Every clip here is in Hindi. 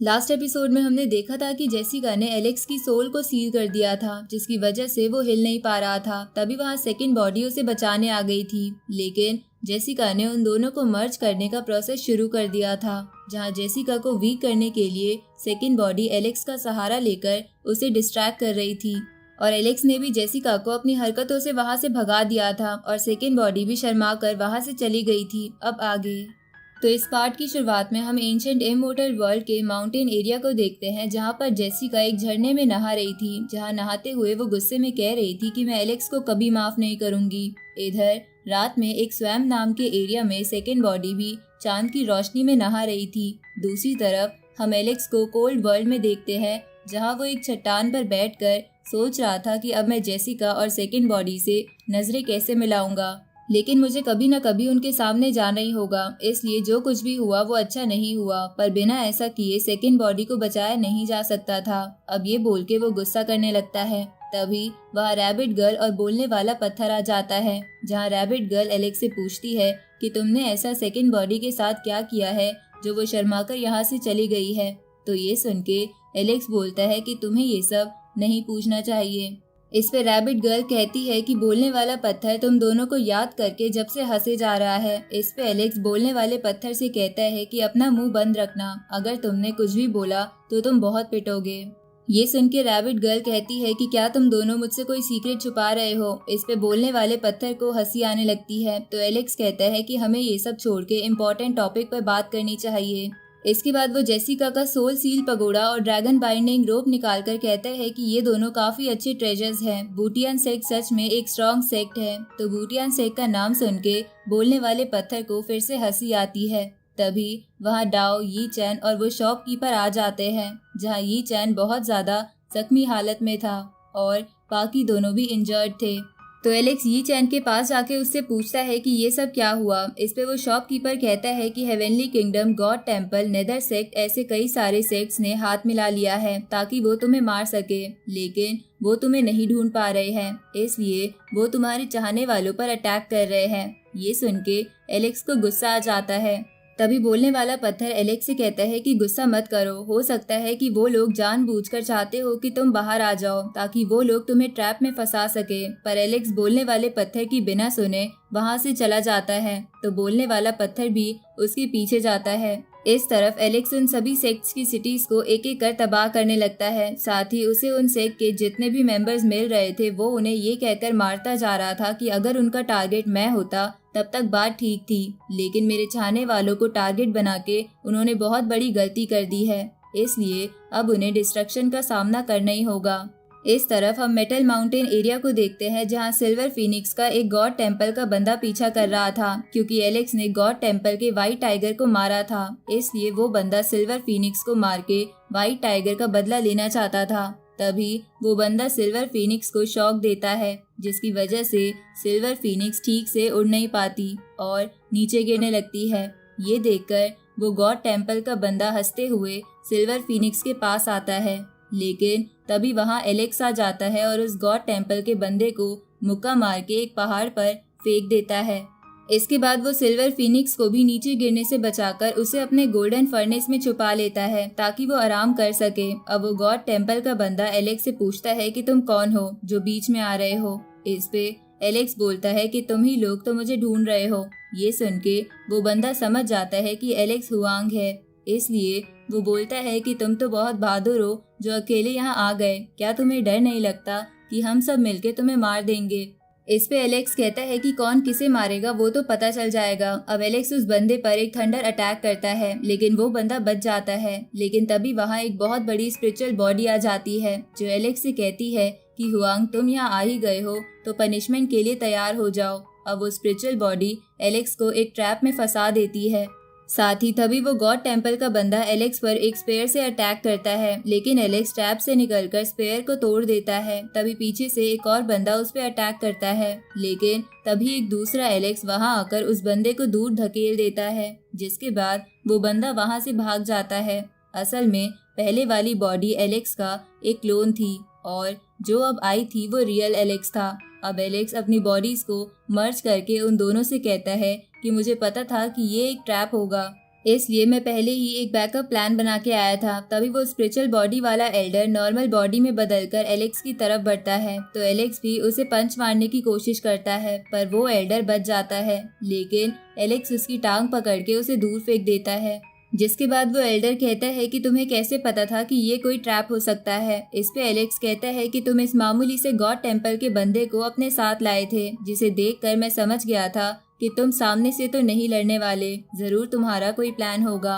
लास्ट एपिसोड में हमने देखा था कि जेसिका ने एलेक्स की सोल को सील कर दिया था, जिसकी वजह से वो हिल नहीं पा रहा था। तभी वहाँ सेकंड बॉडी उसे बचाने आ गई थी, लेकिन जेसिका ने उन दोनों को मर्ज करने का प्रोसेस शुरू कर दिया था, जहाँ जेसिका को वीक करने के लिए सेकंड बॉडी एलेक्स का सहारा लेकर उसे डिस्ट्रैक्ट कर रही थी। और एलेक्स ने भी जेसिका को अपनी हरकतों से वहाँ से भगा दिया था और सेकंड बॉडी भी शर्मा कर वहाँ से चली गई थी। अब आगे तो इस पार्ट की शुरुआत में हम एंशिएंट इमोर्टल वर्ल्ड के माउंटेन एरिया को देखते हैं, जहाँ पर जेसिका एक झरने में नहा रही थी, जहाँ नहाते हुए वो गुस्से में कह रही थी कि मैं एलेक्स को कभी माफ नहीं करूंगी। इधर रात में एक स्वैम नाम के एरिया में सेकेंड बॉडी भी चांद की रोशनी में नहा रही थी। दूसरी तरफ हम एलेक्स को कोल्ड वर्ल्ड में देखते हैं, जहाँ वो एक चट्टान पर बैठकर सोच रहा था कि अब मैं जेसिका और सेकेंड बॉडी से नजरें कैसे मिलाऊंगा, लेकिन मुझे कभी न कभी उनके सामने जाना ही होगा, इसलिए जो कुछ भी हुआ वो अच्छा नहीं हुआ, पर बिना ऐसा किए सेकंड बॉडी को बचाया नहीं जा सकता था। अब ये बोल के वो गुस्सा करने लगता है। तभी वहाँ रैबिट गर्ल और बोलने वाला पत्थर आ जाता है, जहाँ रैबिट गर्ल एलेक्स से पूछती है कि तुमने ऐसा सेकंड बॉडी के साथ क्या किया है जो वो शर्माकर यहाँ से चली गई है। तो ये सुन के एलेक्स बोलता है कि तुम्हें ये सब नहीं पूछना चाहिए। इस पे रैबिट गर्ल कहती है कि बोलने वाला पत्थर तुम दोनों को याद करके जब से हंसे जा रहा है। इस पे एलेक्स बोलने वाले पत्थर से कहता है कि अपना मुंह बंद रखना, अगर तुमने कुछ भी बोला तो तुम बहुत पिटोगे। ये सुन के रैबिट गर्ल कहती है कि क्या तुम दोनों मुझसे कोई सीक्रेट छुपा रहे हो। इस पे बोलने वाले पत्थर को हंसी आने लगती है। तो एलेक्स कहता है कि हमें ये सब छोड़ के इम्पोर्टेंट टॉपिक पर बात करनी चाहिए। इसके बाद वो जेसिका का सोल सील पगोड़ा और ड्रैगन बाइंडिंग रोप निकालकर कहता है कि ये दोनों काफी अच्छे ट्रेजर्स हैं। बूटियान सेक्ट सच में एक स्ट्रॉन्ग सेक्ट है। तो बूटियान सेक्ट का नाम सुन के बोलने वाले पत्थर को फिर से हंसी आती है। तभी वहाँ डाओ, यी चैन और वो शॉपकीपर आ जाते हैं, जहाँ यी चैन बहुत ज्यादा जख्मी हालत में था और बाकी दोनों भी इंजर्ड थे। तो एलेक्स यी चैन के पास जाके उससे पूछता है कि ये सब क्या हुआ। इस पे वो शॉपकीपर कहता है कि heavenly kingdom, God temple, nether sect, ऐसे कई सारे सेक्ट्स ने हाथ मिला लिया है ताकि वो तुम्हें मार सके, लेकिन वो तुम्हें नहीं ढूंढ पा रहे हैं, इसलिए वो तुम्हारे चाहने वालों पर अटैक कर रहे हैं। ये सुन के एलेक्स को गुस्सा आ जाता है। तभी बोलने वाला पत्थर एलेक्स से कहता है कि गुस्सा मत करो, हो सकता है कि वो लोग जानबूझकर चाहते हो कि तुम बाहर आ जाओ ताकि वो लोग तुम्हें ट्रैप में फंसा सके। पर एलेक्स बोलने वाले पत्थर की बिना सुने वहां से चला जाता है। तो बोलने वाला पत्थर भी उसके पीछे जाता है। इस तरफ एलेक्स उन सभी सेक्ट्स की सिटीज को एक एक कर तबाह करने लगता है। साथ ही उसे उन सेक्ट के जितने भी मेंबर्स मिल रहे थे वो उन्हें ये कहकर मारता जा रहा था कि अगर उनका टारगेट मैं होता तब तक बात ठीक थी, लेकिन मेरे चाहने वालों को टारगेट बना के उन्होंने बहुत बड़ी गलती कर दी है, इसलिए अब उन्हें डिस्ट्रक्शन का सामना करना ही होगा। इस तरफ हम मेटल माउंटेन एरिया को देखते हैं, जहां सिल्वर फीनिक्स का एक गॉड टेम्पल का बंदा पीछा कर रहा था, क्योंकि एलेक्स ने गॉड टेम्पल के व्हाइट टाइगर को मारा था, इसलिए वो बंदा सिल्वर फीनिक्स को मार के व्हाइट टाइगर का बदला लेना चाहता था। तभी वो बंदा सिल्वर फीनिक्स को शॉक देता है, जिसकी वजह से सिल्वर फीनिक्स ठीक से उड़ नहीं पाती और नीचे गिरने लगती है। ये देखकर वो गॉड टेम्पल का बंदा हंसते हुए सिल्वर फीनिक्स के पास आता है, लेकिन तभी वहाँ एलेक्स आ जाता है और उस गॉड टेम्पल के बंदे को मुक्का मार के एक पहाड़ पर फेंक देता है। इसके बाद वो सिल्वर फीनिक्स को भी नीचे गिरने से बचाकर उसे अपने गोल्डन फर्नेस में छुपा लेता है ताकि वो आराम कर सके। अब वो गॉड टेम्पल का बंदा एलेक्स से पूछता है कि तुम कौन हो जो बीच में आ रहे हो। इस पे एलेक्स बोलता है कि तुम ही लोग तो मुझे ढूंढ रहे हो। ये सुन के वो बंदा समझ जाता है कि एलेक्स हुआंग है, इसलिए वो बोलता है कि तुम तो बहुत बहादुर हो जो अकेले यहाँ आ गए, क्या तुम्हें डर नहीं लगता कि हम सब मिलके तुम्हें मार देंगे। इस पे एलेक्स कहता है कि कौन किसे मारेगा वो तो पता चल जाएगा। अब एलेक्स उस बंदे पर एक थंडर अटैक करता है, लेकिन वो बंदा बच जाता है। लेकिन तभी वहाँ एक बहुत बड़ी स्पिरिचुअल बॉडी आ जाती है जो एलेक्स से कहती है कि हुआंग तुम यहाँ आ ही गए हो तो पनिशमेंट के लिए तैयार हो जाओ। अब वो स्पिरिचुअल बॉडी एलेक्स को एक ट्रैप में फंसा देती है। साथ ही तभी वो गॉड टेम्पल का बंदा एलेक्स पर एक स्पेयर से अटैक करता है, लेकिन एलेक्स ट्रैप से निकलकर स्पेयर को तोड़ देता है। तभी पीछे से एक और बंदा उस पर अटैक करता है, लेकिन तभी एक दूसरा एलेक्स वहां आकर उस बंदे को दूर धकेल देता है, जिसके बाद वो बंदा वहां से भाग जाता है। असल में पहले वाली बॉडी एलेक्स का एक क्लोन थी और जो अब आई थी वो रियल एलेक्स था। अब एलेक्स अपनी बॉडीज को मर्ज करके उन दोनों से कहता है कि मुझे पता था कि ये एक ट्रैप होगा। इसलिए मैं पहले ही एक बैकअप प्लान बना के आया था। तभी वो स्पिरिचुअल बॉडी वाला एल्डर नॉर्मल बॉडी में बदलकर एलेक्स की तरफ बढ़ता है तो एलेक्स भी उसे पंच मारने की कोशिश करता है, पर वो एल्डर बच जाता है। लेकिन एलेक्स उसकी टांग पकड़ के उसे दूर फेंक देता है, जिसके बाद वो एल्डर कहता है कि तुम्हें कैसे पता था कि ये कोई ट्रैप हो सकता है। इस पे एलेक्स कहता है कि तुम इस मामूली से गॉड टेम्पल के बंदे को अपने साथ लाए थे, जिसे देखकर मैं समझ गया था कि तुम सामने से तो नहीं लड़ने वाले, जरूर तुम्हारा कोई प्लान होगा।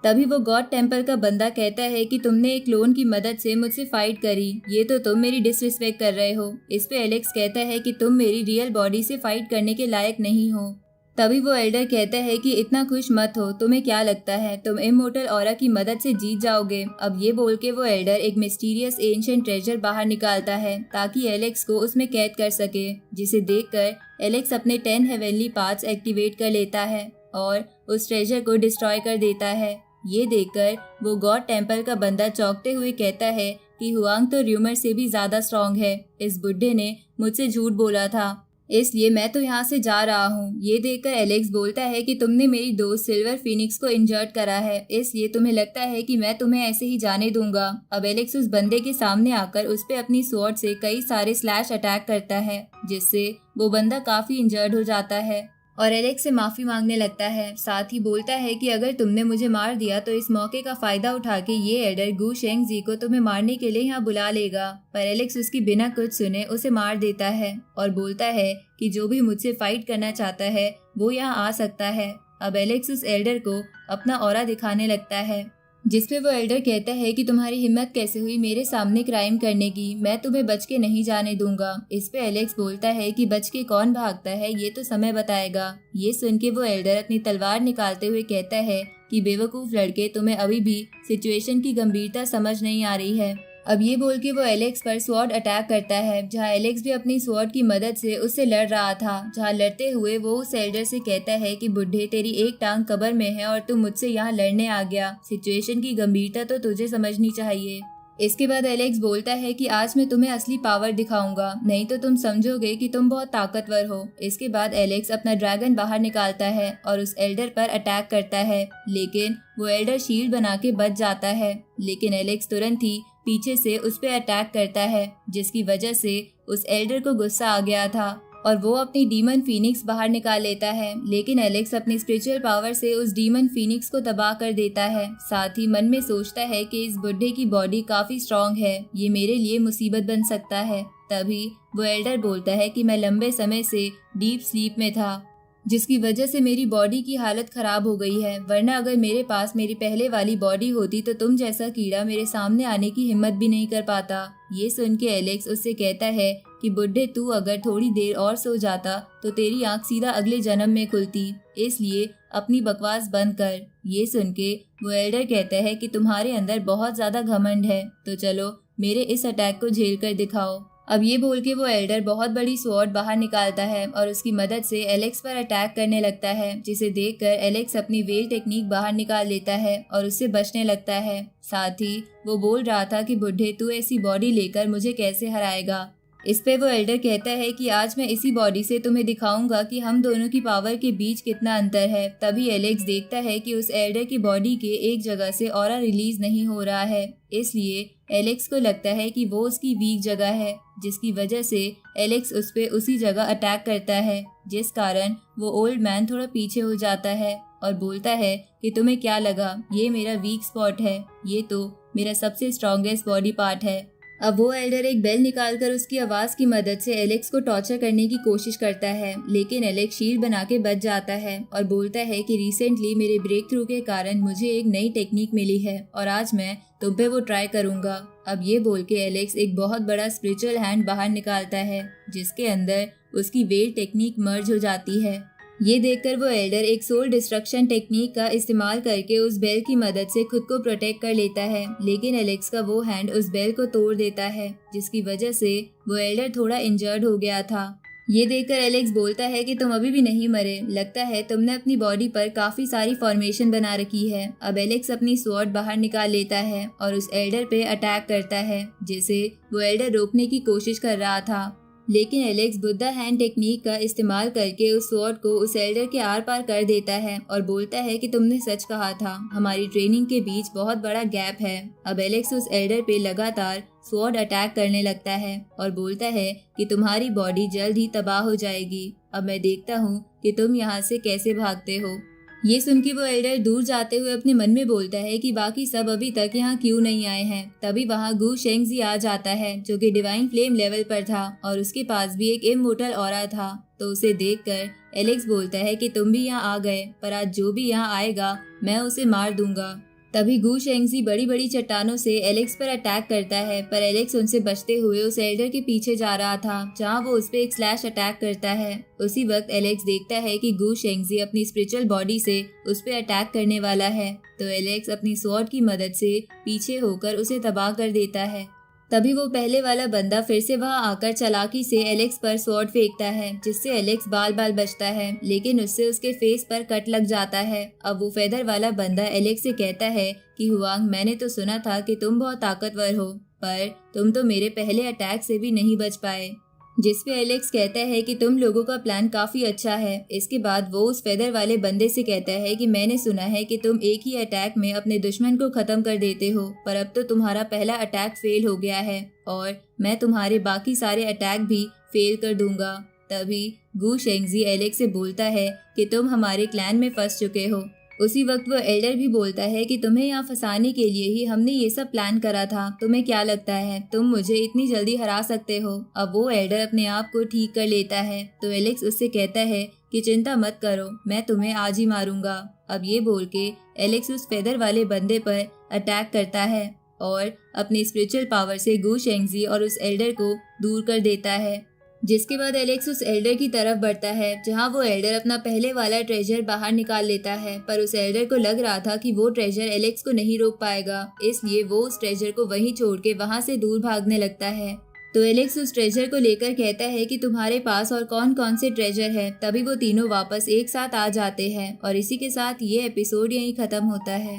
तभी वो गॉड टेम्पल का बंदा कहता है कि तुमने एक क्लोन की मदद से मुझसे फाइट करी, ये तो तुम मेरी डिसरिस्पेक्ट कर रहे हो। इस पे एलेक्स कहता है कि तुम मेरी रियल बॉडी से फाइट करने के लायक नहीं हो। तभी वो एल्डर कहता है कि इतना खुश मत हो, तुम्हें क्या लगता है तुम इमोर्टल ऑरा की मदद से जीत जाओगे। अब ये बोल के वो एल्डर एक मिस्टीरियस एंशिएंट ट्रेजर बाहर निकालता है ताकि एलेक्स को उसमें कैद कर सके, जिसे देखकर एलेक्स अपने 10 हेवनली पार्ट्स एक्टिवेट कर लेता है और उस ट्रेजर को डिस्ट्रॉय कर देता है। ये देखकर वो गॉड टेम्पल का बंदा चौंकते हुए कहता है कि हुआंग तो र्यूमर से भी ज्यादा स्ट्रॉन्ग है, इस बुड्ढे ने मुझसे झूठ बोला था, इसलिए मैं तो यहाँ से जा रहा हूँ। ये देखकर एलेक्स बोलता है कि तुमने मेरी दोस्त सिल्वर फीनिक्स को इंजर्ड करा है, इसलिए तुम्हें लगता है कि मैं तुम्हें ऐसे ही जाने दूंगा। अब एलेक्स उस बंदे के सामने आकर उस पे अपनी स्वॉर्ड से कई सारे स्लैश अटैक करता है, जिससे वो बंदा काफी इंजर्ड हो जाता है और एलेक्स से माफी मांगने लगता है। साथ ही बोलता है कि अगर तुमने मुझे मार दिया तो इस मौके का फायदा उठा के ये एल्डर गू शेंग जी को तुम्हें मारने के लिए यहाँ बुला लेगा। पर एलेक्स उसकी बिना कुछ सुने उसे मार देता है और बोलता है कि जो भी मुझसे फाइट करना चाहता है वो यहाँ आ सकता है। अब एलेक्स उस एल्डर को अपना ऑरा दिखाने लगता है, जिसपे वो एल्डर कहता है कि तुम्हारी हिम्मत कैसे हुई मेरे सामने क्राइम करने की, मैं तुम्हें बच के नहीं जाने दूंगा। इस पे एलेक्स बोलता है कि बच के कौन भागता है ये तो समय बताएगा। ये सुन के वो एल्डर अपनी तलवार निकालते हुए कहता है कि बेवकूफ लड़के, तुम्हें अभी भी सिचुएशन की गंभीरता समझ नहीं आ रही है। अब ये बोल के वो एलेक्स पर स्वॉर्ड अटैक करता है, जहाँ एलेक्स भी अपनी स्वॉर्ड की मदद से उससे लड़ रहा था। जहाँ लड़ते हुए वो उस एल्डर से कहता है कि बुढ़े, तेरी एक टांग कब्र में है और तू मुझसे यहाँ लड़ने आ गया, सिचुएशन की गंभीरता तो तुझे समझनी चाहिए। इसके बाद एलेक्स बोलता है कि आज मैं तुम्हें असली पावर दिखाऊंगा, नहीं तो तुम समझोगे कि तुम बहुत ताकतवर हो। इसके बाद एलेक्स अपना ड्रैगन बाहर निकालता है और उस एल्डर पर अटैक करता है, लेकिन वो एल्डर शील्ड बना के बच जाता है। लेकिन एलेक्स तुरंत ही पीछे से उस पे अटैक करता है, जिसकी वजह से उस एल्डर को गुस्सा आ गया था और वो अपनी डीमन फीनिक्स बाहर निकाल लेता है। लेकिन एलेक्स अपनी स्पिरिचुअल पावर से उस डीमन फीनिक्स को तबाह कर देता है। साथ ही मन में सोचता है कि इस बुड्ढे की बॉडी काफी स्ट्रांग है, ये मेरे लिए मुसीबत बन सकता है। तभी वो एल्डर बोलता है कि मैं लंबे समय से डीप स्लीप में था, जिसकी वजह से मेरी बॉडी की हालत खराब हो गई है, वरना अगर मेरे पास मेरी पहले वाली बॉडी होती तो तुम जैसा कीड़ा मेरे सामने आने की हिम्मत भी नहीं कर पाता। ये सुन के एलेक्स उससे कहता है कि बुड्ढे, तू अगर थोड़ी देर और सो जाता तो तेरी आंख सीधा अगले जन्म में खुलती, इसलिए अपनी बकवास बंद कर। ये सुन के वो एल्डर कहता है कि तुम्हारे अंदर बहुत ज्यादा घमंड है, तो चलो मेरे इस अटैक को झेल कर दिखाओ। अब ये बोल के वो एल्डर बहुत बड़ी स्वॉर्ड बाहर निकालता है और उसकी मदद से एलेक्स पर अटैक करने लगता है, जिसे देखकर एलेक्स अपनी वेल टेक्निक बाहर निकाल लेता है और उससे बचने लगता है। साथ ही वो बोल रहा था कि बुड्ढे, तू ऐसी बॉडी लेकर मुझे कैसे हराएगा। इस पे वो एल्डर कहता है कि आज मैं इसी बॉडी से तुम्हें दिखाऊंगा कि हम दोनों की पावर के बीच कितना अंतर है। तभी एलेक्स देखता है कि उस एल्डर की बॉडी के एक जगह से ऑरा रिलीज नहीं हो रहा है, इसलिए एलेक्स को लगता है कि वो उसकी वीक जगह है, जिसकी वजह से एलेक्स उस पे उसी जगह अटैक करता है, जिस कारण वो ओल्ड मैन थोड़ा पीछे हो जाता है और बोलता है कि तुम्हें क्या लगा ये मेरा वीक स्पॉट है, ये तो मेरा सबसे स्ट्रॉन्गेस्ट बॉडी पार्ट है। अब वो एल्डर एक बेल निकालकर उसकी आवाज की मदद से एलेक्स को टॉर्चर करने की कोशिश करता है, लेकिन एलेक्स शील्ड बना के बच जाता है और बोलता है कि रिसेंटली मेरे ब्रेक थ्रू के कारण मुझे एक नई टेक्निक मिली है और आज मैं तुम पे वो ट्राई करूंगा। अब ये बोल के एलेक्स एक बहुत बड़ा स्पिरिचुअल हैंड बाहर निकालता है, जिसके अंदर उसकी वेल टेक्निक मर्ज हो जाती है। ये देखकर वो एल्डर एक सोल डिस्ट्रक्शन टेक्निक का इस्तेमाल करके उस बेल की मदद से खुद को प्रोटेक्ट कर लेता है, लेकिन एलेक्स का वो हैंड उस बेल को तोड़ देता है, जिसकी वजह से वो एल्डर थोड़ा इंजर्ड हो गया था। ये देखकर एलेक्स बोलता है कि तुम अभी भी नहीं मरे, लगता है तुमने अपनी बॉडी पर काफी सारी फॉर्मेशन बना रखी है। अब एलेक्स अपनी स्वॉर्ड बाहर निकाल लेता है और उस एल्डर पे अटैक करता है, जिसे वो एल्डर रोकने की कोशिश कर रहा था। लेकिन एलेक्स बुद्धा हैंड टेक्निक का इस्तेमाल करके उस स्वॉर्ड को उस एल्डर के आर पार कर देता है और बोलता है कि तुमने सच कहा था, हमारी ट्रेनिंग के बीच बहुत बड़ा गैप है। अब एलेक्स उस एल्डर पे लगातार स्वॉर्ड अटैक करने लगता है और बोलता है कि तुम्हारी बॉडी जल्द ही तबाह हो जाएगी। अब मैं देखता हूँ कि तुम यहाँ से कैसे भागते हो। ये सुन के वो एल्डर दूर जाते हुए अपने मन में बोलता है कि बाकी सब अभी तक यहाँ क्यों नहीं आए हैं। तभी वहाँ गु शेंगजी आ जाता है जो कि डिवाइन फ्लेम लेवल पर था और उसके पास भी एक इमोर्टल ऑरा था। तो उसे देखकर एलेक्स बोलता है कि तुम भी यहाँ आ गए, पर आज जो भी यहाँ आएगा मैं उसे मार दूंगा। तभी गु शेंगजी बड़ी बड़ी चट्टानों से एलेक्स पर अटैक करता है, पर एलेक्स उनसे बचते हुए उस एल्डर के पीछे जा रहा था जहां वो उस पे एक स्लैश अटैक करता है। उसी वक्त एलेक्स देखता है कि गु शेंगजी अपनी स्पिरिचुअल बॉडी से उस पे अटैक करने वाला है, तो एलेक्स अपनी स्वॉर्ड की मदद से पीछे होकर उसे तबाह कर देता है। तभी वो पहले वाला बंदा फिर से वहां आकर चालाकी से एलेक्स पर स्वॉर्ड फेंकता है, जिससे एलेक्स बाल बाल बचता है, लेकिन उससे उसके फेस पर कट लग जाता है। अब वो फेदर वाला बंदा एलेक्स से कहता है कि हुआंग, मैंने तो सुना था कि तुम बहुत ताकतवर हो, पर तुम तो मेरे पहले अटैक से भी नहीं बच पाए। जिस पे एलेक्स कहता है कि तुम लोगों का प्लान काफी अच्छा है। इसके बाद वो उस फेदर वाले बंदे से कहता है कि मैंने सुना है कि तुम एक ही अटैक में अपने दुश्मन को खत्म कर देते हो, पर अब तो तुम्हारा पहला अटैक फेल हो गया है और मैं तुम्हारे बाकी सारे अटैक भी फेल कर दूंगा। तभी गु शेंगजी एलेक्स से बोलता है कि तुम हमारे क्लैन में फंस चुके हो। उसी वक्त वो एल्डर भी बोलता है कि तुम्हें यहाँ फंसाने के लिए ही हमने ये सब प्लान करा था। तुम्हें क्या लगता है तुम मुझे इतनी जल्दी हरा सकते हो? अब वो एल्डर अपने आप को ठीक कर लेता है, तो एलेक्स उससे कहता है कि चिंता मत करो, मैं तुम्हें आज ही मारूंगा। अब ये बोल के एलेक्स उस फेदर वाले बंदे पर अटैक करता है और अपनी स्पिरिचुअल पावर से गु शेंगजी और उस एल्डर को दूर कर देता है। जिसके बाद एलेक्स उस एल्डर की तरफ बढ़ता है जहां वो एल्डर अपना पहले वाला ट्रेजर बाहर निकाल लेता है, पर उस एल्डर को लग रहा था कि वो ट्रेजर एलेक्स को नहीं रोक पाएगा, इसलिए वो उस ट्रेजर को वहीं छोड़ के वहां से दूर भागने लगता है। तो एलेक्स उस ट्रेजर को लेकर कहता है कि तुम्हारे पास और कौन कौन से ट्रेजर है। तभी वो तीनों वापस एक साथ आ जाते हैं और इसी के साथ ये एपिसोड यहीं खत्म होता है।